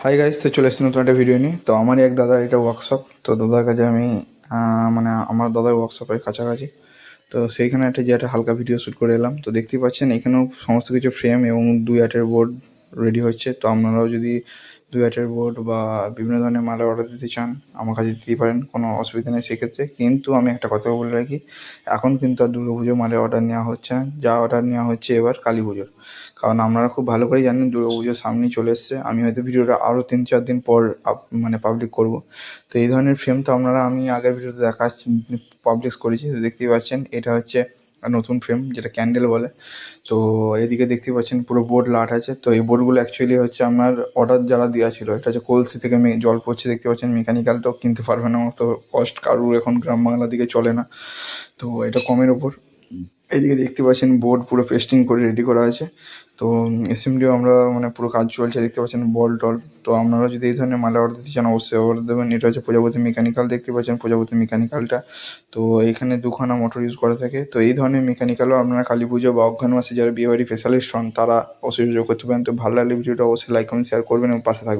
Hi guys, তো চলে এসেছি নতুন একটা ভিডিও নিয়ে। তো আমারই এক দাদার এটা ওয়ার্কশপ। তো দাদার কাছে আমি মানে আমার দাদার ওয়ার্কশপের কাছাকাছি। তো সেইখানে একটা হালকা ভিডিও শ্যুট করে এলাম। তো দেখতেই পাচ্ছেন এখানেও সমস্ত কিছু ফ্রেম এবং 2 আটের বোর্ড রেডি হচ্ছে। তো আপনারাও যদি 2 আটের বোর্ড বা বিভিন্ন ধরনের মালের অর্ডার দিতে চান আমার কাছে দিতেই পারেন, কোনো অসুবিধা নেই সেক্ষেত্রে। কিন্তু আমি একটা কথা বলে রাখি, এখন কিন্তু আর দুর্গা পুজোর মালের অর্ডার নেওয়া হচ্ছে না। যা অর্ডার নেওয়া হচ্ছে এবার কালী পুজোর। কারণ আপনারা খুব ভালো করেই জানেন দুর্গা পুজোর সামনেই চলে এসছে। আমি হয়তো ভিডিওটা আরও 3-4 দিন পর পাবলিক করব। তো এই ধরনের ফ্রেম তো আপনারা আমি আগের ভিডিওতে পাবলিশ করেছি। তো দেখতেই পাচ্ছেন এটা হচ্ছে নতুন ফ্রেম, যেটা ক্যান্ডেল বলে। তো এদিকে দেখতেই পাচ্ছেন পুরো বোর্ড লাট আছে। তো এই বোর্ডগুলো অ্যাকচুয়ালি হচ্ছে আপনার অর্ডার যারা দেওয়া ছিল, এটা হচ্ছে কলসি থেকে জল পড়ছে দেখতে পাচ্ছেন। মেকানিক্যাল তো কিনতে পারবে না, অত কস্ট কারুর এখন গ্রাম বাংলার দিকে চলে না। তো এটা কমের ওপর। এদিকে দেখতে পাচ্ছেন বোর্ড পুরো পেস্টিং করে রেডি করা আছে। তো অ্যাসেম্বলিও আমরা মানে পুরো কাজ চলছে, দেখতে পাচ্ছেন বল টল। তো আপনারা যদি এই ধরনের মালা অর্ডার দিতে চান অবশ্যই অর্ডার দেবেন। এটা হচ্ছে প্রজাপতি মেকানিক্যাল, দেখতে পাচ্ছেন প্রজাপতি মেকানিক্যালটা। তো এখানে 2খানা মোটর ইউজ করা থাকে। তো এই ধরনের মেকানিক্যালও আপনারা কালী পুজো বা অঘ্রান মাসে যারা বিয়েবাড়ি স্পেশালিস্ট হন তারা অবশ্যই যোগ করতে পারেন। তো ভালো লাগলে ভিডিওটা অবশ্যই লাইক কমেন্ট শেয়ার করবেন এবং পাশে থাকবেন।